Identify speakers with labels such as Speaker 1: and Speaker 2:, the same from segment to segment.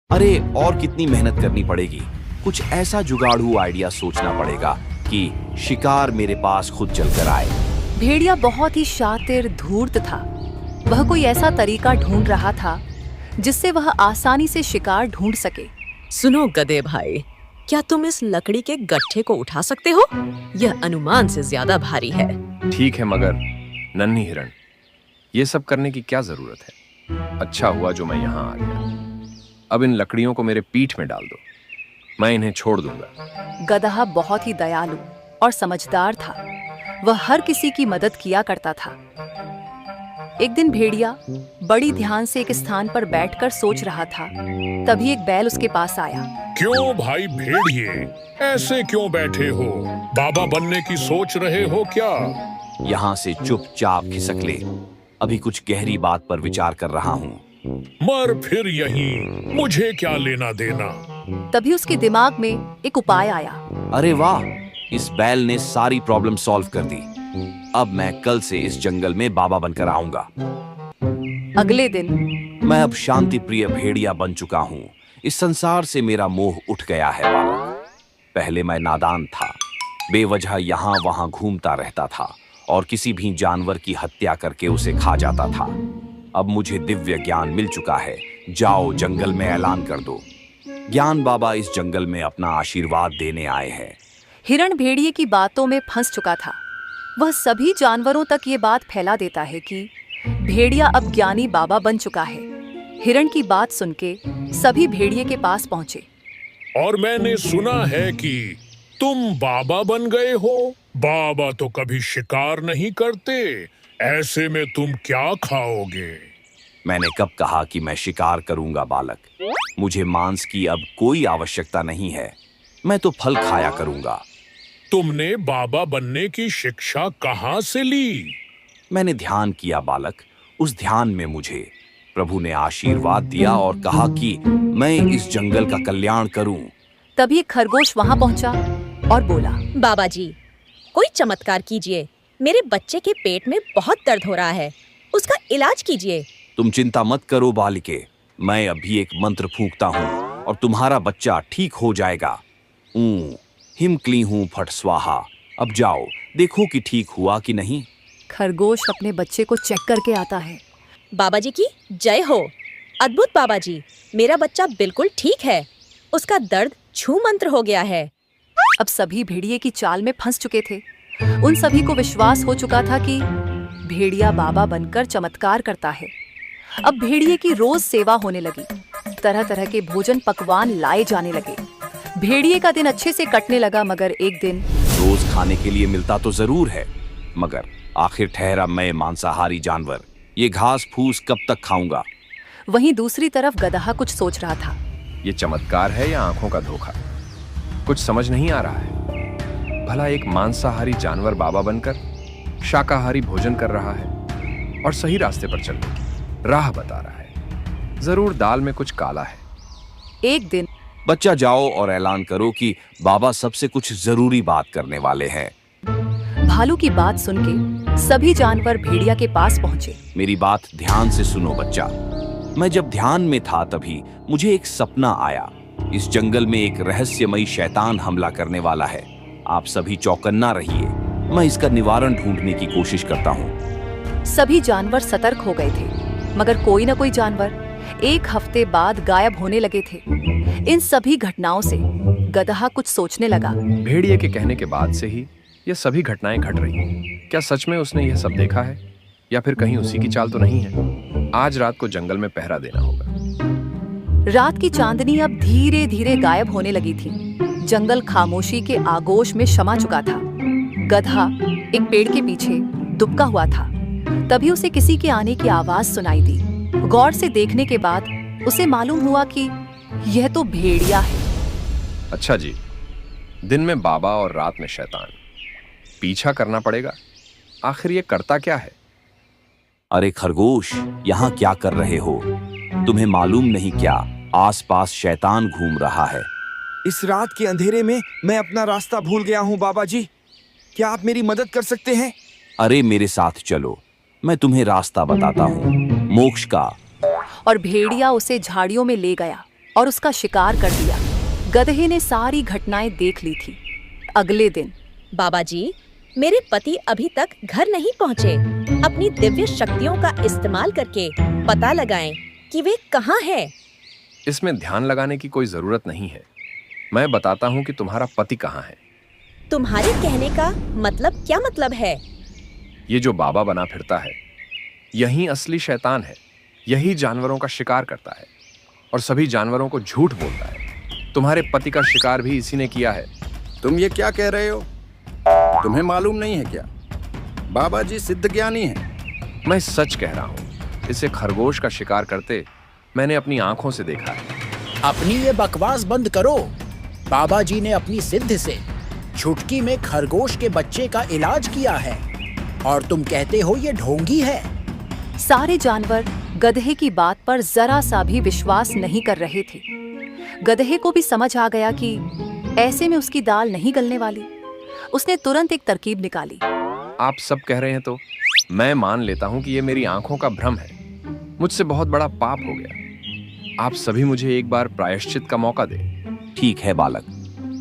Speaker 1: अरे और कितनी मेहनत करनी पड़ेगी। कुछ ऐसा जुगाड़ू आइडिया सोचना पड़ेगा कि शिकार मेरे पास खुद चलकर आए।
Speaker 2: भेड़िया बहुत ही शातिर धूर्त था। वह कोई ऐसा तरीका ढूंढ रहा था जिससे वह आसानी से शिकार ढूंढ सके।
Speaker 3: सुनो गधे भाई, क्या तुम इस लकड़ी के गट्ठे को उठा सकते हो? यह अनुमान से ज्यादा भारी है।
Speaker 4: ठीक है मगर नन्ही हिरण, ये सब करने की क्या जरूरत है? अच्छा हुआ जो मैं यहाँ आ गया। अब इन लकड़ियों को मेरे पीठ में डाल दो, मैं इन्हें छोड़ दूंगा।
Speaker 2: गदहा बहुत ही दयालु और समझदार था। वह हर किसी की मदद किया करता था। एक दिन भेड़िया बड़ी ध्यान से एक स्थान पर बैठकर सोच रहा था। तभी एक बैल उसके पास आया।
Speaker 5: क्यों भाई भेड़िए, ऐसे क्यों बैठे हो? बाबा बनने की सोच रहे हो क्या?
Speaker 1: यहाँ से चुपचाप खिसक ले, अभी कुछ गहरी बात पर विचार कर रहा हूँ।
Speaker 5: मर फिर यहीं, मुझे क्या लेना देना।
Speaker 2: तभी उसके दिमाग में एक उपाय आया।
Speaker 1: अरे वाह, इस बैल ने सारी प्रॉब्लम सॉल्व कर दी। अब मैं कल से इस जंगल में बाबा बनकर आऊंगा।
Speaker 2: अगले दिन
Speaker 1: मैं अब शांति प्रिय भेड़िया बन चुका हूँ। इस संसार से मेरा मोह उठ गया है बालक। पहले मैं नादान था, बेवजह यहाँ वहां घूमता रहता था और किसी भी जानवर की हत्या करके उसे खा जाता था। अब मुझे दिव्य ज्ञान मिल चुका है। जाओ जंगल में ऐलान कर दो, ज्ञान बाबा इस जंगल में अपना आशीर्वाद देने आए हैं।
Speaker 2: हिरण भेड़िए की बातों में फंस चुका था। वह सभी जानवरों तक ये बात फैला देता है कि भेड़िया अब ज्ञानी बाबा बन चुका है। हिरण की बात सुन के सभी भेड़िए के पास पहुंचे।
Speaker 5: और मैंने सुना है कि तुम बाबा बन गए हो। बाबा तो कभी शिकार नहीं करते, ऐसे में तुम क्या खाओगे?
Speaker 1: मैंने कब कहा कि मैं शिकार करूंगा बालक? मुझे मांस की अब कोई आवश्यकता नहीं है। मैं तो फल खाया करूंगा।
Speaker 5: तुमने बाबा बनने की शिक्षा कहाँ से ली?
Speaker 1: मैंने ध्यान किया बालक। उस ध्यान में मुझे प्रभु ने आशीर्वाद दिया और कहा कि मैं इस जंगल का कल्याण करूं।
Speaker 2: तभी एक खरगोश वहां पहुंचा और बोला,
Speaker 3: बाबा जी, कोई चमत्कार कीजिए। मेरे बच्चे के पेट में बहुत दर्द हो रहा है, उसका इलाज कीजिए।
Speaker 1: तुम चिंता मत करो बालिके, मैं अभी एक मंत्र फूंकता हूँ और तुम्हारा बच्चा ठीक हो जाएगा। हिम क्ली हूँ फट स्वाहा। अब जाओ देखो कि ठीक हुआ कि नहीं।
Speaker 2: खरगोश अपने बच्चे को चेक करके आता है।
Speaker 3: बाबा जी की जय हो। अद्भुत बाबा जी, मेरा बच्चा बिल्कुल ठीक है। उसका दर्द छू मंत्र हो गया है।
Speaker 2: अब सभी भेड़िए की चाल में फंस चुके थे। उन सभी को विश्वास हो चुका था कि भेड़िया बाबा बनकर चमत्कार करता है। अब भेड़िए की रोज सेवा होने लगी। तरह तरह के भोजन पकवान लाए जाने लगे। भेड़िए का दिन अच्छे से कटने लगा। मगर एक दिन
Speaker 1: रोज खाने के लिए मिलता तो जरूर है, मगर आखिर ठहरा मैं मांसाहारी जानवर, ये घास फूस कब तक खाऊंगा?
Speaker 2: वहीं दूसरी तरफ गदहा कुछ सोच रहा था।
Speaker 4: ये चमत्कार है या आंखों का धोखा? कुछ समझ नहीं आ रहा है। भला एक मांसाहारी जानवर बाबा बनकर शाकाहारी भोजन कर रहा है और सही रास्ते पर चलने राह बता रहा है। जरूर दाल में कुछ काला है।
Speaker 2: एक दिन
Speaker 1: बच्चा जाओ और ऐलान करो कि बाबा सबसे कुछ जरूरी बात करने वाले हैं।
Speaker 2: भालू की बात सुन के सभी जानवर भेड़िया के पास पहुंचे।
Speaker 1: मेरी बात ध्यान से सुनो बच्चा। मैं जब ध्यान में था तभी मुझे एक सपना आया। इस जंगल में एक रहस्यमयी शैतान हमला करने वाला है। आप सभी चौकन्ना रहिए, मैं इसका निवारण ढूंढने की कोशिश करता हूँ।
Speaker 2: सभी जानवर सतर्क हो गए थे, मगर कोई न कोई जानवर एक हफ्ते बाद गायब होने लगे थे। इन सभी घटनाओं से गदहा कुछ सोचने लगा।
Speaker 4: भेड़िए के कहने के बाद से ही ये सभी घटनाएं घट रही हैं। क्या सच में उसने यह सब देखा है या फिर कहीं उसी की चाल तो नहीं है? आज रात को जंगल में पहरा देना होगा।
Speaker 2: रात की चांदनी अब धीरे धीरे गायब होने लगी थी। जंगल खामोशी के आगोश में शमा चुका था। गधा एक पेड़ के पीछे दुबका हुआ था। तभी उसे किसी के आने की आवाज सुनाई दी। गौर से देखने के बाद उसे मालूम हुआ कि यह तो भेड़िया है।
Speaker 4: अच्छा जी, दिन में बाबा और रात में शैतान। पीछा करना पड़ेगा। आखिर ये करता क्या है?
Speaker 1: अरे खरगोश, यहाँ क्या कर रहे हो? तुम्हें मालूम नहीं क्या आसपास शैतान घूम रहा है?
Speaker 6: इस रात के अंधेरे में मैं अपना रास्ता भूल गया हूँ बाबा जी। क्या आप मेरी मदद कर सकते हैं?
Speaker 1: अरे मेरे साथ चलो, मैं तुम्हें रास्ता बताता हूँ, मोक्ष का।
Speaker 2: और भेड़िया उसे झाड़ियों में ले गया। और उसका शिकार कर दिया। गधे ने सारी घटनाएं देख ली थी। अगले दिन
Speaker 3: बाबा जी, मेरे पति अभी तक घर नहीं पहुँचे। अपनी दिव्य शक्तियों का इस्तेमाल करके पता लगाएं कि वे कहाँ हैं।
Speaker 4: इसमें ध्यान लगाने की कोई जरूरत नहीं है। मैं बताता हूँ कि तुम्हारा पति कहाँ है।
Speaker 3: तुम्हारे कहने का मतलब क्या मतलब है?
Speaker 4: ये जो बाबा बना फिरता है, यही असली शैतान है। यही जानवरों का शिकार करता है और सभी जानवरों को झूठ बोलता है। तुम्हारे पति का शिकार भी इसी ने किया है।
Speaker 7: तुम ये क्या कह रहे हो? तुम्हें मालूम नहीं है क्या? बाबा जी सिद्ध ज्ञानी हैं।
Speaker 4: मैं सच कह रहा हूँ। इसे खरगोश का शिकार करते मैंने अपनी आंखों से देखा है।
Speaker 8: अपनी ये बकवास बंद करो। बाबा जी ने अपनी सिद्ध से छुटकी में खरगोश के बच्चे का इलाज किया है और तुम कहते हो ये ढोंगी है।
Speaker 2: सारे जानवर गधे की बात पर जरा सा भी विश्वास नहीं कर रहे थे। गधे को भी समझ आ गया कि ऐसे में उसकी दाल नहीं गलने वाली। उसने तुरंत एक तरकीब निकाली।
Speaker 4: आप सब कह रहे हैं तो मैं मान लेता हूँ कि ये मेरी आंखों का भ्रम है। मुझसे बहुत बड़ा पाप हो गया। आप सभी मुझे एक बार प्रायश्चित का मौका दें।
Speaker 1: ठीक है बालक,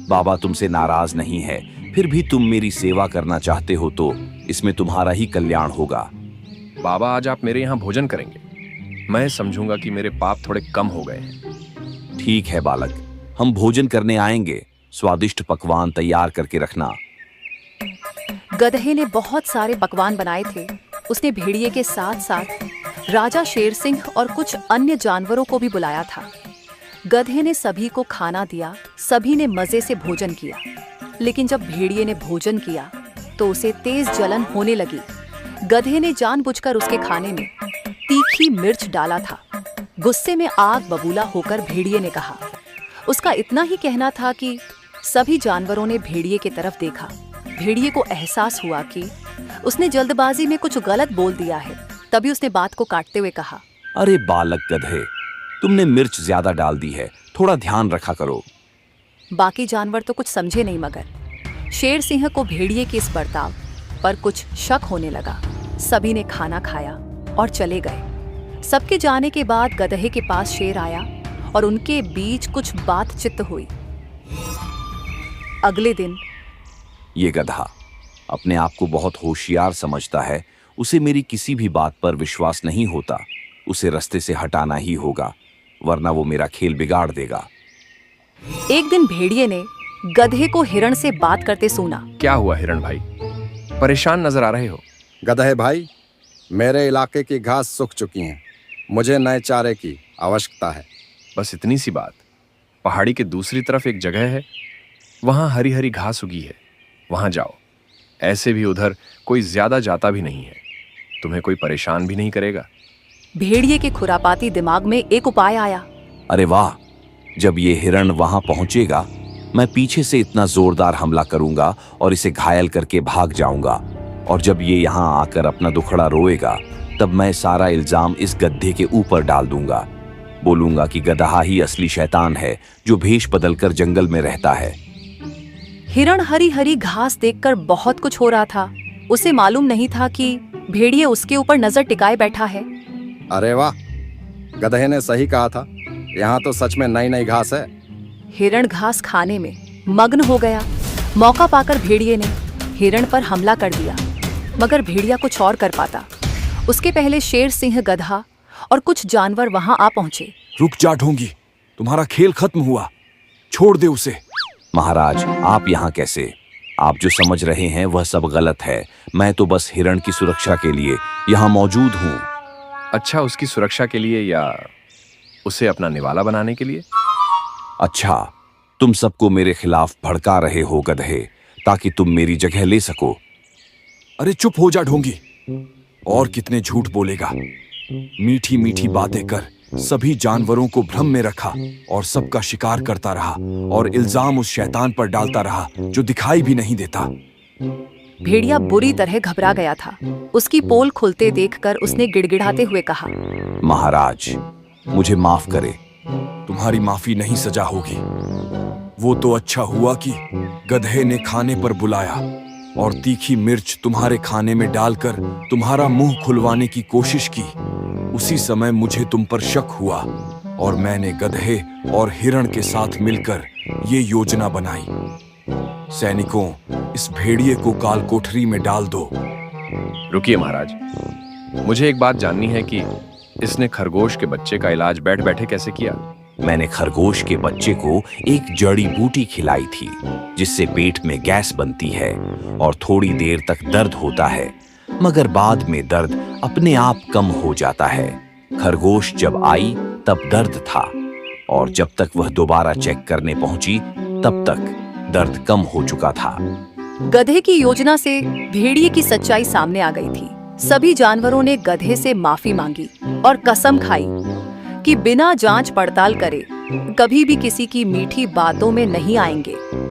Speaker 1: बाबा तुमसे नाराज नहीं है। फिर भी तुम मेरी सेवा करना चाहते हो तो इसमें तुम्हारा ही कल्याण होगा।
Speaker 4: बाबा, आज आप मेरे यहाँ भोजन करेंगे। मैं समझूंगा कि मेरे पाप थोड़े कम हो गए हैं।
Speaker 1: ठीक है बालक, हम भोजन करने आएंगे। स्वादिष्ट पकवान तैयार करके रखना।
Speaker 2: गधे ने बहुत सारे पकवान बनाए थे। उसने भेड़िए के साथ साथ राजा शेर सिंह और कुछ अन्य जानवरों को भी बुलाया था। गधे ने सभी को खाना दिया। सभी ने मजे से भोजन किया। लेकिन जब भेड़िए ने भोजन किया तो उसे तेज जलन होने लगी। गधे ने जानबूझकर उसके खाने में तीखी मिर्च डाला था। गुस्से में आग बबूला होकर भेड़िए ने कहा। उसका इतना ही कहना था कि सभी जानवरों ने भेड़िए की तरफ देखा। भेड़िए को एहसास हुआ कि उसने जल्दबाजी में कुछ गलत बोल दिया है। तभी उसने बात को काटते हुए कहा,
Speaker 1: अरे बालक गधे, तुमने मिर्च ज्यादा डाल दी है। थोड़ा ध्यान रखा करो।
Speaker 2: बाकी जानवर तो कुछ समझे नहीं, मगर शेर सिंह को भेड़िए के इस बर्ताव पर कुछ शक होने लगा। सभी ने खाना खाया और चले गए। सबके जाने के बाद गधे के पास शेर आया और उनके बीच कुछ बातचीत हुई। अगले दिन
Speaker 1: ये गधा अपने आप को बहुत होशियार समझता है। उसे मेरी किसी भी बात पर विश्वास नहीं होता। उसे रास्ते से हटाना ही होगा, वरना वो मेरा खेल बिगाड़ देगा।
Speaker 2: एक दिन भेड़िए ने गधे को हिरण से बात करते सुना।
Speaker 4: क्या हुआ हिरण भाई? परेशान नजर आ रहे हो।
Speaker 7: गधे भाई, मेरे इलाके की घास सूख चुकी है। मुझे नए चारे की आवश्यकता है।
Speaker 4: बस इतनी सी बात। पहाड़ी के दूसरी तरफ एक जगह है, वहां हरी हरी घास उगी है। वहां जाओ। ऐसे भी उधर कोई ज्यादा जाता भी नहीं है। तुम्हें कोई परेशान भी नहीं करेगा।
Speaker 2: भेड़िए के खुरापाती दिमाग में एक उपाय आया।
Speaker 1: अरे वाह, जब ये हिरण वहां पहुंचेगा, मैं पीछे से इतना जोरदार हमला करूंगा और इसे घायल करके भाग जाऊंगा। और जब ये यहाँ आकर अपना दुखड़ा रोएगा, तब मैं सारा इल्जाम इस गधे के ऊपर डाल दूंगा। बोलूंगा कि गधा ही असली शैतान है जो भेष बदलकर जंगल में रहता है।
Speaker 2: हिरण हरी हरी घास देखकर बहुत कुछ हो रहा था। उसे मालूम नहीं था कि भेड़िए उसके ऊपर नजर टिकाए बैठा है।
Speaker 7: अरे वाह, गधे ने सही कहा था। यहाँ तो सच में नई नई घास है।
Speaker 2: हिरण घास खाने में मग्न हो गया। मौका पाकर भेड़िए ने हिरण पर हमला कर दिया, मगर भेड़िया कुछ और कर पाता। उसके पहले शेर सिंह, गधा और कुछ जानवर वहां आ पहुंचे।
Speaker 6: रुक जा ढोंगी, तुम्हारा खेल खत्म हुआ। छोड़ दे उसे।
Speaker 1: महाराज, आप यहाँ कैसे? आप जो समझ रहे हैं वह सब गलत है। मैं तो बस हिरण की सुरक्षा के लिए यहाँ मौजूद हूँ।
Speaker 4: अच्छा, उसकी सुरक्षा के लिए या उसे अपना निवाला बनाने के लिए?
Speaker 1: अच्छा, तुम सबको मेरे खिलाफ भड़का रहे हो गधे, ताकि तुम मेरी जगह ले सको।
Speaker 6: अरे चुप हो जा ढोंगी। और कितने झूठ बोलेगा? मीठी मीठी बातें कर सभी जानवरों को भ्रम में रखा और सबका शिकार करता रहा और इल्जाम उस शैतान पर डालता रहा जो दिखाई भी नहीं देता।
Speaker 2: भेड़िया बुरी तरह घबरा गया था। उसकी पोल खुलते देखकर उसने गिड़गिड़ाते हुए कहा,
Speaker 1: महाराज, मुझे माफ करे।
Speaker 6: तुम्हारी माफी नहीं सजा होगी। वो तो अच्छा हुआ कि गधे ने खाने पर बुलाया और तीखी मिर्च तुम्हारे खाने में डालकर तुम्हारा मुंह खुलवाने की कोशिश की। उसी समय मुझे तुम पर शक हुआ और मैंने गधे और हिरण के साथ मिलकर ये योजना बनाई। सैनिकों, इस भेड़िए को काल कोठरी में डाल दो।
Speaker 4: रुकिए महाराज, मुझे एक बात जाननी है कि इसने खरगोश के बच्चे का इलाज बैठ बैठे कैसे किया?
Speaker 1: मैंने खरगोश के बच्चे को एक जड़ी बूटी खिलाई थी जिससे पेट में गैस बनती है और थोड़ी देर तक दर्द होता है, मगर बाद में दर्द अपने आप कम हो जाता है। खरगोश जब आई तब दर्द था और जब तक वह दोबारा चेक करने पहुंची तब तक दर्द कम हो चुका था।
Speaker 2: गधे की योजना से भेड़िए की सच्चाई सामने आ गई थी। सभी जानवरों ने गधे से माफी मांगी और कसम खाई कि बिना जांच पड़ताल करे कभी भी किसी की मीठी बातों में नहीं आएंगे।